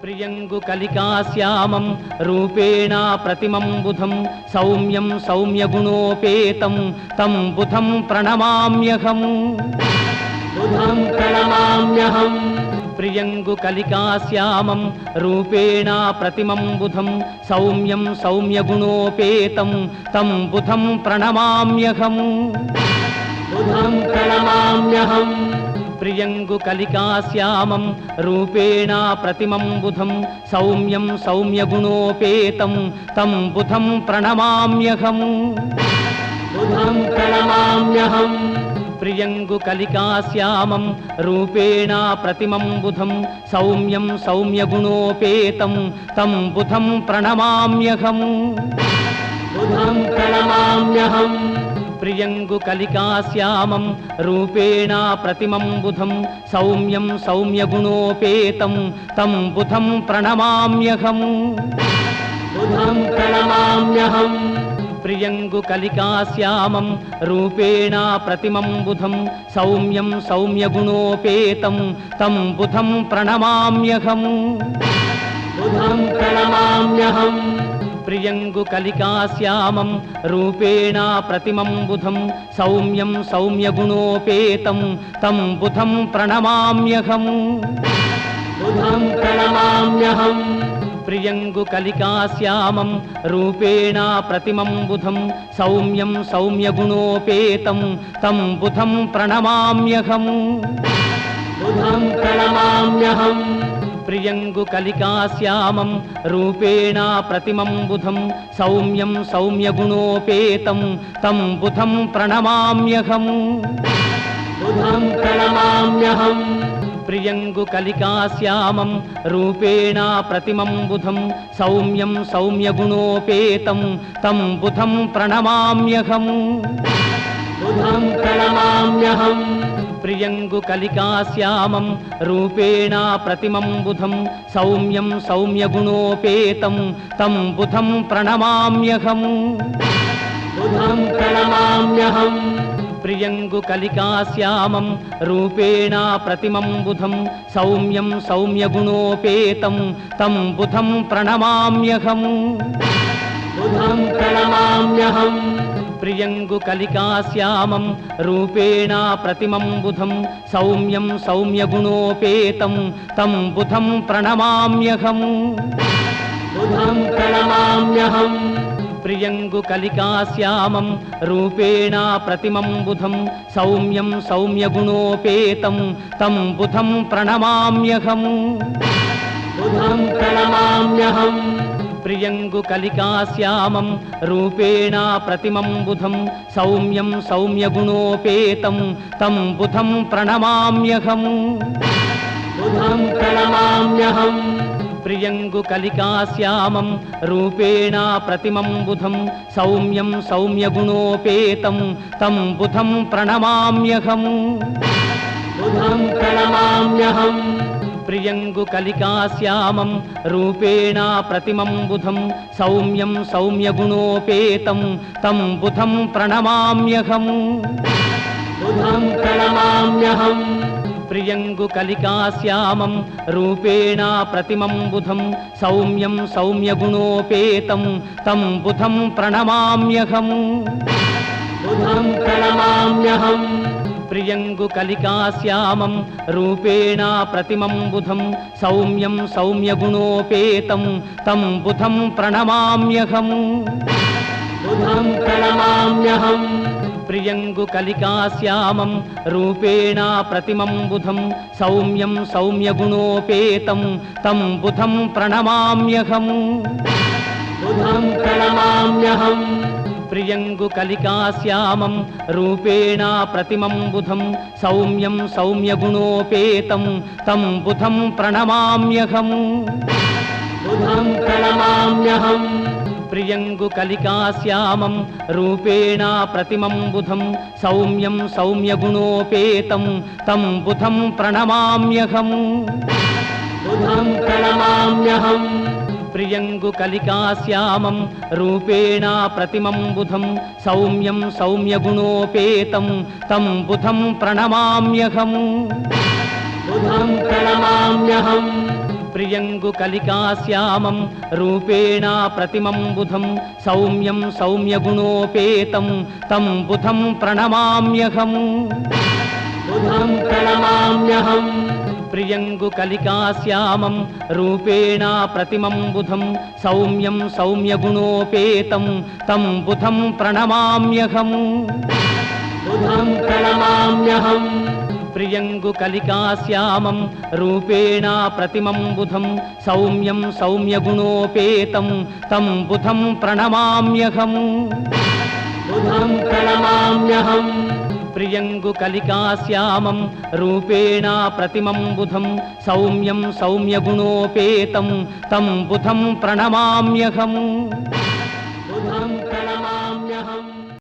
प्रियंगु कलिकाश्यामं रूपेण प्रतिमं बुधं सौम्यं सौम्यगुणोपेतं तं बुधं प्रणमाम्यहम् बुधं प्रणमाम्यहम् प्रियंगु कलिकाश्यामं रूपेण प्रतिमं बुधं सौम्यं सौम्यगुणोपेतं तं बुधं प्रणमाम्यहम् बुधं प्रणमाम्यहम् प्रियंगु कलिकाश्यामं रूपेण प्रतिमं बुधं सौम्यं सौम्यगुणोपेतं तं बुधं प्रणमाम्यहम् बुधं प्रणमाम्यहम् प्रियंगु कलिकाश्यामं रूपेण प्रतिमं बुधं सौम्यं सौम्यगुणोपेतं तं बुधं प्रणमाम्यहम् बुधं प्रणमाम्यहम् प्रियंगु कलिकाश्यामं रूपेण प्रतिमं बुधं सौम्यं सौम्यगुणोपेतं तं बुधं प्रणमाम्यहम् बुधं प्रणमाम्यहम् प्रियंगु कलिकाश्यामं रूपेण प्रतिमं बुधं सौम्यं सौम्यगुणोपेतं तं बुधं प्रणमाम्यहम् बुधं प्रणमाम्यहम् प्रियंगु कलिकाश्यामं रूपेण प्रतिमं बुधं सौम्यं सौम्यगुणोपेतं तं बुधं प्रणमाम्यहम् बुधं प्रणमाम्यहम् प्रियंगु कलिकाश्यामं रूपेण प्रतिमं बुधं सौम्यं सौम्यगुणोपेतं तं बुधं प्रणमाम्यहम् बुधं प्रणमाम्यहम् प्रियंगु कलिकाश्यामं रूपेण प्रतिमं बुधं सौम्यं सौम्यगुणोपेतं तं बुधं प्रणमाम्यहम् बुधं प्रणमाम्यहम् प्रियंगु कलिकाश्यामं रूपेण प्रतिमं बुधं सौम्यं सौम्यगुणोपेतं तं बुधं प्रणमाम्यहम् बुधं प्रणमाम्यहम् प्रियंगु कलिकाश्यामं रूपेण प्रतिमं बुधं सौम्यं सौम्यगुणोपेतं तं बुधं प्रणमाम्यहम् बुधं प्रणमाम्यहम् प्रियंगु कलिकाश्यामं रूपेण प्रतिमं बुधं सौम्यं सौम्यगुणोपेतं तं बुधं प्रणमाम्यहम् बुधं प्रणमाम्यहम् प्रियंगु कलिकाश्यामं रूपेण प्रतिमं बुधं सौम्यं सौम्यगुणोपेतं तं बुधं प्रणमाम्यहम् बुधं प्रणमाम्यहम् प्रियंगु कलिकाश्यामं रूपेण प्रतिमं बुधं सौम्यं सौम्यगुणोपेतं तं बुधं प्रणमाम्यहम् बुधं प्रणमाम्यहम् प्रियंगु कलिकाश्यामं रूपेण प्रतिमं बुधं सौम्यं सौम्यगुणोपेतं तं बुधं प्रणमाम्यहम् बुधं प्रणमाम्यहम् प्रियंगु कलिकाश्यामं रूपेण प्रतिमं बुधं सौम्यं सौम्यगुणोपेतं तं बुधं प्रणमाम्यहम् बुधं प्रणमाम्यहम् प्रियंगु कलिकाश्यामं रूपेण प्रतिमं बुधं सौम्यं सौम्यगुणोपेतं तं बुधं प्रणमाम्यहम् बुधं प्रणमाम्यहम् प्रियंगु कलिकाश्यामं रूपेण प्रतिमं बुधं सौम्यं सौम्यगुणोपेतं तं बुधं प्रणमाम्यहम् बुधं प्रणमाम्यहम् प्रियंगु कलिकाश्यामं रूपेण प्रतिमं बुधं सौम्यं सौम्यगुणोपेतं तं बुधं प्रणमाम्यहम् बुधं प्रणमाम्यहम् प्रियंगु कलिकाश्यामं रूपेण प्रतिमं बुधं सौम्यं सौम्यगुणोपेतं तं बुधं प्रणमाम्यहम् बुधं प्रणमाम्यहम् प्रियंगु कलिकाश्यामं रूपेण प्रतिमं बुधं सौम्यं सौम्यगुणोपेतं तं बुधं प्रणमाम्यहम् बुधं प्रणमाम्यहम् प्रियंगु कलिकाश्यामं रूपेण प्रतिमं बुधं सौम्यं सौम्यगुणोपेतं तं बुधं प्रणमाम्यहम् बुधं प्रणमाम्यहम् प्रियंगु कलिकाश्यामं रूपेण प्रतिमं बुधं सौम्यं सौम्यगुणोपेतं तं बुधं प्रणमाम्यहम् बुधं प्रणमाम्यहम् ప్రియంగు కలికాశ్యామం రూపేణ ప్రతిమం బుధం సౌమ్యం సౌమ్యగుణోపేతం తం బుధం ప్రణమామ్యహం. బుధం ప్రణమామ్యహం. ప్రియంగు కలికాశ్యామం రూపేణ ప్రతిమం బుధం సౌమ్యం సౌమ్యగుణోపేతం తం బుధం ప్రణమామ్యహం. బుధం ప్రణమామ్యహం. ప్రియంగు కలికాశ్యామం రూపేణ ప్రతిమం బుధం సౌమ్యం సౌమ్యగుణోపేతం తం బుధం ప్రణమామ్యహం. బుధం ప్రణమామ్యహం. ప్రియంగు కలికాశ్యామం రూపేణ ప్రతిమం బుధం సౌమ్యం సౌమ్యగుణోపేతం తం బుధం ప్రణమామ్యహం.